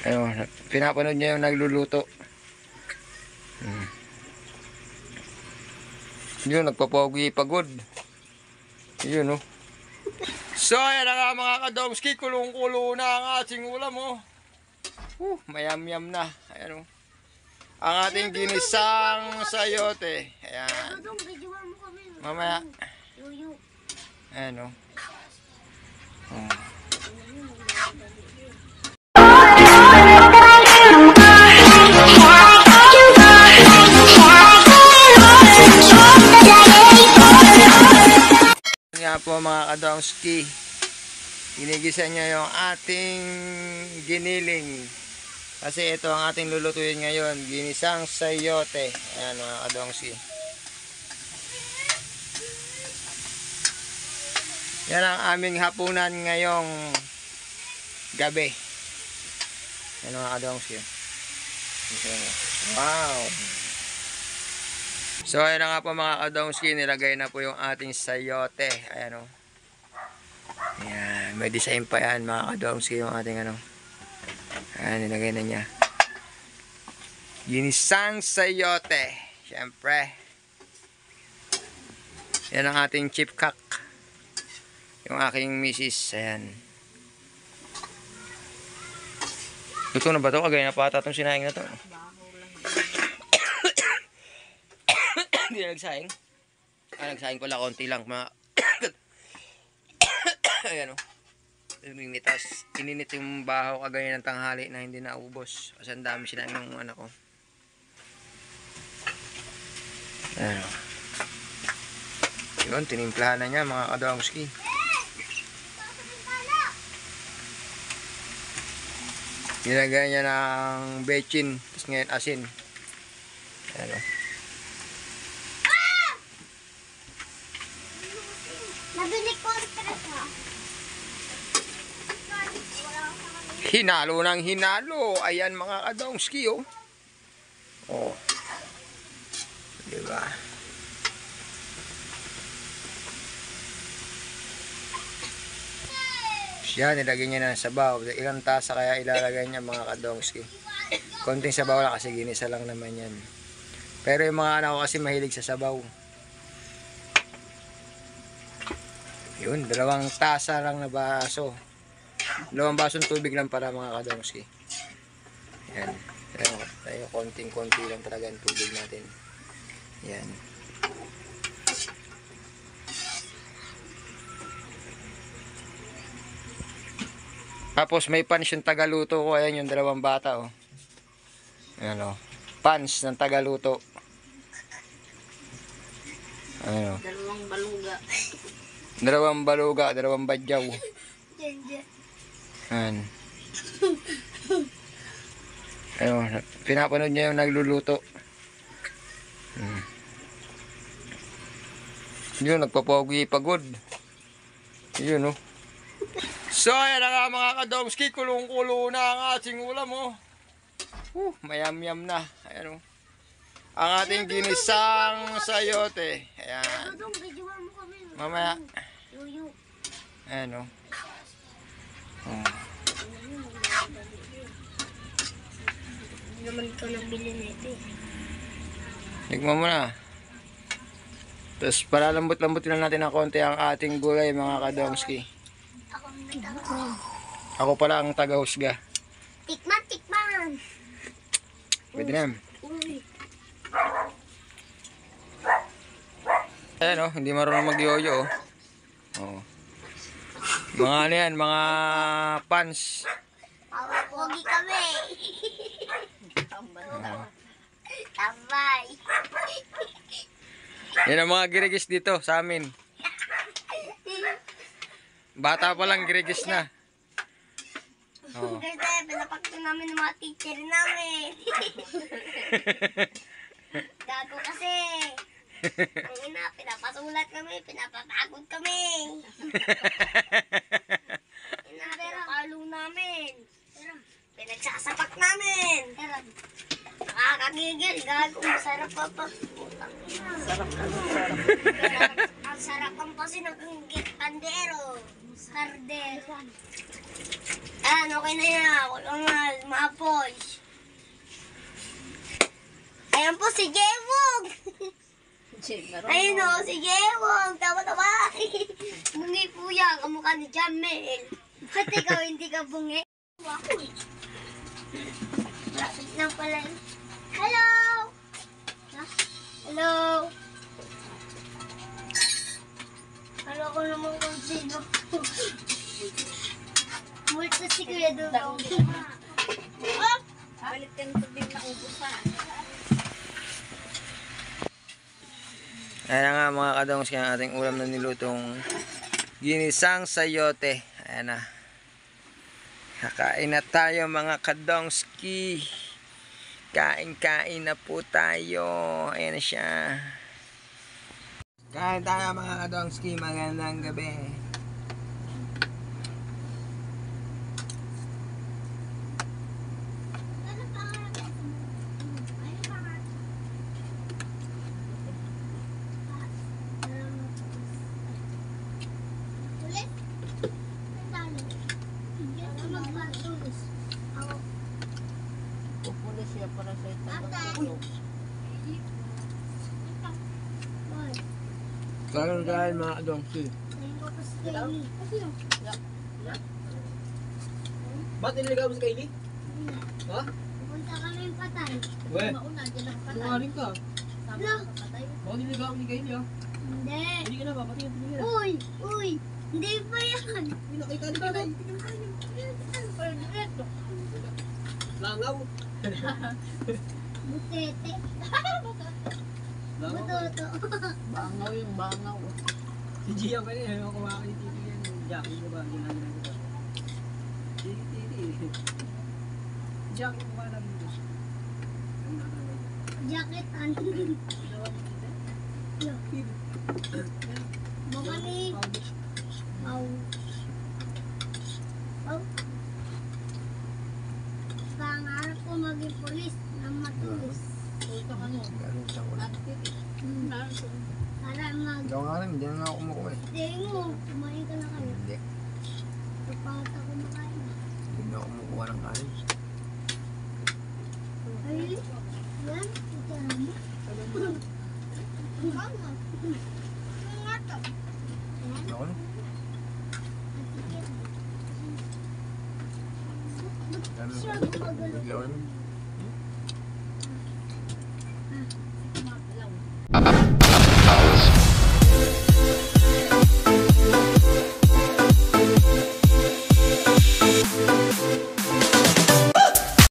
Ayun, pinapanood niya yung nagluluto. Yun, nagpapogi pagod. Yun, oh. So, ayan na nga mga kadomski, kulong-kulo na ang ating ulam, oh. Mayam-yam na. Ayan, oh. Ang ating ginisang sayote. Ayan. Mamaya. Ayan, oh. Nga po mga kadomski, ginigisa niya yung ating giniling. Kasi ito ang ating lulutuin ngayon, ginisang sayote. Ayan mga kadomski. Yan ang aming hapunan ngayong gabi. Ayan mga kadomski. Wow! So ayan na nga po mga kadomski, nilagay na po yung ating sayote. Ayan o. Ayan, may design pa yan mga kadomski yung ating ano. Ayan, nilagay na niya. Ginisang sayote. Siyempre. Yan ang ating chip cock. Yung aking misis. Ayan. Luto na ba ito? Kagaya na pata itong sinahing na ito. Hindi na nagsaing. Nagsaing pala konti lang. Ayan o. Ininit yung bahaw kagaya ng tanghali na hindi naubos. Kasi ang dami sinaing ng anak ko. Ayan o. Yun, tinimplahan na niya mga kadomski. Nilagay niya ng bechin. Tapos ngayon asin. Ayan o. Hinalo ng hinalo. Ayan mga kadomski, oh. Oh. Diba? Siya, nilagay niya na ng sabaw. Ilang tasa kaya ilalagay niya mga kadomski. Konting sabaw lang kasi ginisa lang naman yan. Pero yung mga anak ko kasi mahilig sa sabaw. Yun, 2 tasa lang na baso. 2 basong tubig lang para mga kadomski. Yan. Tayo konting-konti lang talaga ang tubig natin. Yan. Tapos may pans yung tagaluto ko. Ayan yung 2 bata, oh. Ayan, oh. Pans ng tagaluto. Ayan, oh. 2 baluga. 2 baluga, 2 badyaw. Ayan. Ayun, pinapanood niya yung nagluluto. Yun, nagpapogi pagod. Yun, oh. So, ayan na nga mga kadomski, kulong-kulo na ang ating ulam, oh. Mayam-yam na. Ayan, oh. Ang ating ginisang sayote. Ayan. Mamaya. Ayan, oh. Hindi naman ito nabili nito. Higman mo na. Tapos palalambot-lambutin lang natin ng konti ang ating gulay mga kadomski. Ako pala ang taga-husga. Tikman, tikman. Pwede na. Ayan, oh, hindi marunong mag-yoyo, oh. Oh. Mga ano yan, mga pants. Pogi kami. Tambay. Yan ang mga girigis dito sa amin. Bata pa lang girigis na. Oh. Kasi pinapakita namin ng mga teacher namin. Gago kasi. Ang ina, pinapasulat kami, pinapapagod kami. Pinapalo namin. Pinagsasapak namin. Nakakagigil, gago. Masarap pa pa. Sarap ka, sarap. Ang sarap ang pasi ng pandero. Sarden. Ayan, okay na yan. Kulungan, maapoy. Ayan po si Jewong. Ayun o, si Jewong. Tama-tama. Bungi po yan. Kamukha ni Jamel. Ba't ikaw hindi ka bungi? Ako eh. Lapit lang pala. Hello! Hello! Ano ko naman kung sino? Multo si Kuya Dugong. Oh! Balit kang tubig na ubos ha. Ayan na nga mga kadongs, kaya ang ating ulam na nilutong ginisang sayote. Ayan na. Kakain na tayo mga kadongski. Kain-kain na po tayo. Ayan na siya. Kain tayo mga kadongski. Magandang gabi. Pupulis siya para sa itang. Kain mga kadongski. Ba't niligaw mo si Kylie? Ha? Pupunta kami yung patay. We, sinungaling ka. Ano? Ba't niligaw ni Kylie ha? Hindi. Hindi ka na ba? Pati yung tumira. Uy! Uy! Hindi pa yan. Pinakita ni Kylie. Langaw. Butete. Langaw. Butoto. Bangaw yung bangaw. Si Gia pa rin. Ayaw kumakas ni Titi yan. Jackie ko ba? Ginagawa ko ba? Titi. Jackie ko ba namin ito? Jacket an. Baka ni... Wow. Oh. Pangarap ko maging polis na matulis. Galing sa ulam. Para mag... Ikaw nga rin, hindi na ako kumukuha eh. Hindi mo. Kumain ka na kayo. Hindi. Kapangit ako makain. Hindi na ako kumukuha ng kain. Ay, yan. Ito mo. Mama. Ano nga to? Yan. Ako na. Dami Siya mo. gumagalaw. Bigla ko naman.